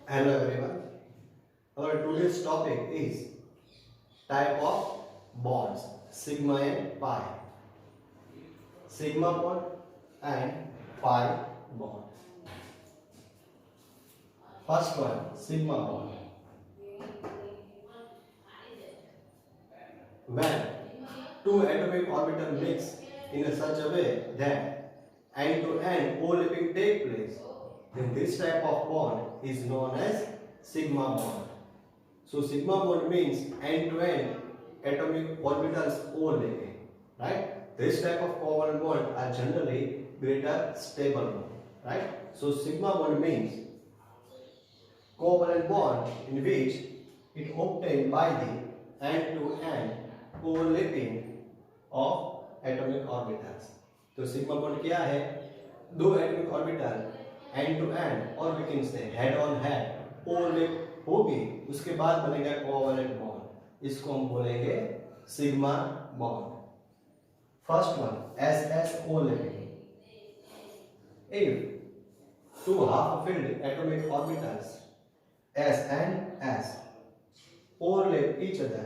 Hello everyone. Our today's topic is type of bonds, sigma and pi. Sigma bond and pi bond. First one, sigma bond. When two atomic orbitals mix in a such a way that end-to-end overlapping take place, then this type of bond is known as sigma bond. So sigma bond means end-to-end atomic orbitals overlapping, right? This type of covalent bond are generally greater stable bond, right? So sigma bond means covalent bond in which it obtained by the end-to-end overlapping of atomic orbitals. तो sigma bond क्या है? दो atomic orbital end to end orbiting से head on head overlap होगी, उसके बाद बनेगा covalent bond. इसको हम बोलेंगे sigma bond. First one s s overlapping. If two half-filled atomic orbitals S and S overlap each other,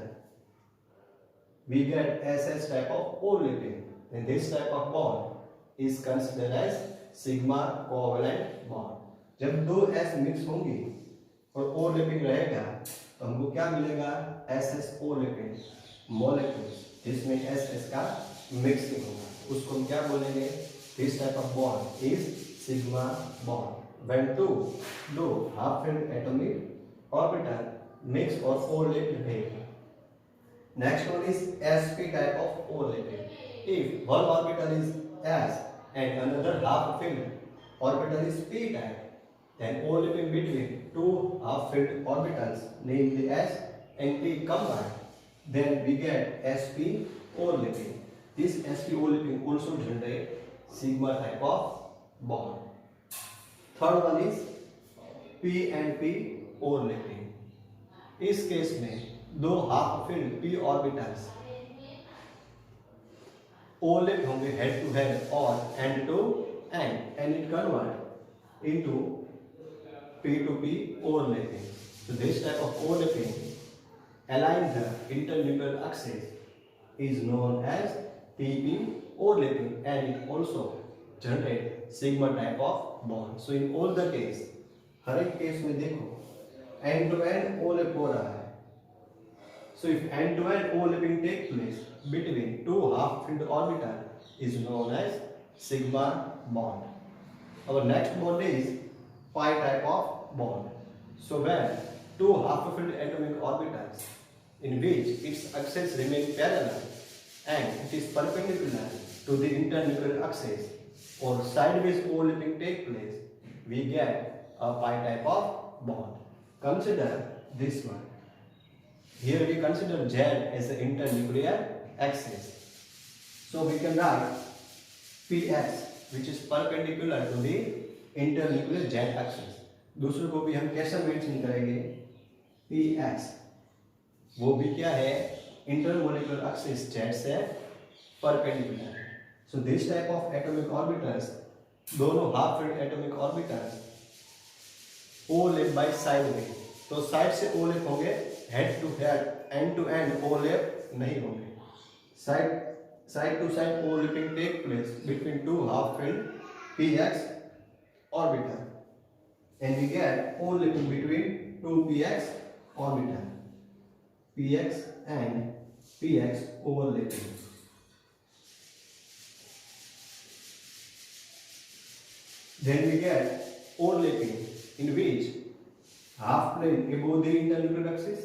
we get SS type of overlapping, and this type of bond is considered as sigma covalent bond. जब दो S mix होंगी और overlapping रहेगा तो हमको क्या मिलेगा? SS overlapping molecules जिसमें SS का मिक्सिंग होगा, उसको हम क्या बोलेंगे? This type of bond is sigma bond. When two half-filled atomic orbital mix or overlap together. Next one is sp type of overlapping. If one orbital is S and another half-filled orbital is p type, then overlapping between two half-filled orbitals, namely S and p combined, then we get sp overlapping. This sp overlapping also generate sigma type of bond. Third one is p and p overlapping. इस case में दो half filled p orbitals overlap होंगे head to head और end to end, and it convert into p to p overlapping. So this type of overlapping align the internuclear axis is known as pp overlapping, and it also generate sigma type of bond. So in all the case, हर एक case में देखो end to end overlap हो रहा है. So if end to end overlapping take place between two half-filled orbitals is known as sigma bond. Our next bond is pi type of bond. So when two half-filled atomic orbitals in which its axes remain parallel and it is perpendicular to the internuclear axis or sideways overlapping take place, we get a pi type of bond. Consider this one. Here we consider Z as the internuclear axis. So we can write Px, which is perpendicular to the internuclear Z axis. दूसरे को भी हम कैसे mention करेंगे? Px वो भी क्या है? इंटरमोलिकुलर एक्सिस Z से perpendicular. So this type of atomic orbitals, दोनों half filled atomic orbitals overlap by side में, तो साइड से ओवरलैप होंगे, head to head end to end overlap नहीं होंगे. Side to side overlapping take place between two half filled px orbital, and we get overlapping between two px orbital, px and px overlapping. Then we get overlapping in which half plane above the internuclear axis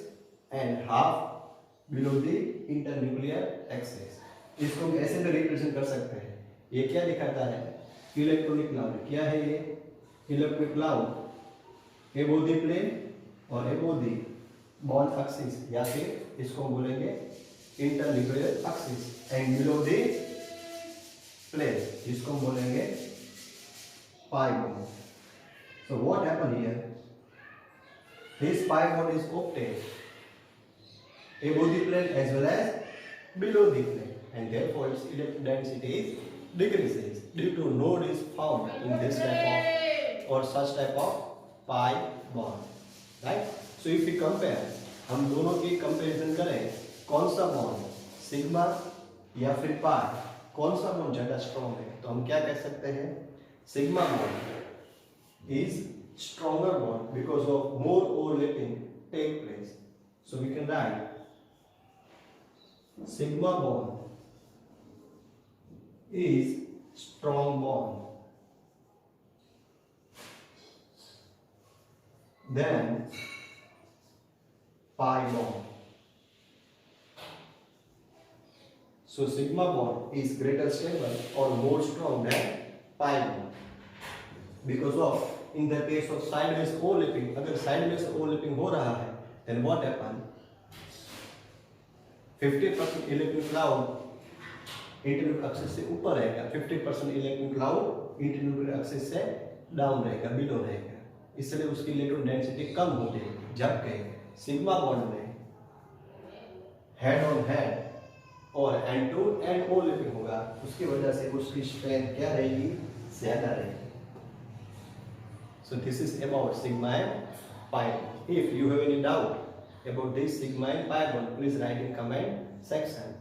and half below the internuclear axis. इसको हम ऐसे भी represent कर सकते हैं. ये क्या दिखाता है? Electronic cloud. क्या है ये? Electric cloud above the plane और above the bond axis, या फिर इसको हम बोलेंगे internuclear axis, and below the plane जिसको हम बोलेंगे pi bond. So what happened here? This pi bond is obtained above the plane as well as below the plane, and therefore its electric density is decreases due to node is found in this type of or such type of pi bond. Right. So if you compare, हम दोनों की comparison करें, कौन सा bond sigma या फिर पाई, कौन सा बॉन्ड ज्यादा स्ट्रॉन्ग है, तो हम क्या कह सकते हैं, sigma bond is stronger bond because of more overlapping take place. So we can write sigma bond is strong bond than pi bond. So sigma bond is greater stable or more strong than pi bond because of, in the case of sideways overlapping, अगर sideways overlapping हो रहा है, then what happen? 50% electric cloud internuclear axis से ऊपर रहेगा, 50% electron cloud internuclear axis से down रहेगा, below रहेगा, इसलिए उसकी इलेक्ट्रॉन डेंसिटी कम हो जाएगी. जबकि सिग्मा बॉन्ड में हेड ऑन हेड और एंड टू एंड ओवरलैपिंग होगा, उसकी वजह से उसकी स्ट्रेंथ क्या रहेगी, ज्यादा रहेगी. So this is about sigma and pi bond. If you have any doubt about this sigma and pi bond, please write in comment section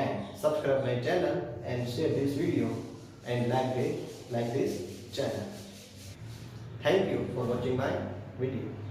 and subscribe my channel and share this video and like this channel. Thank you for watching my video.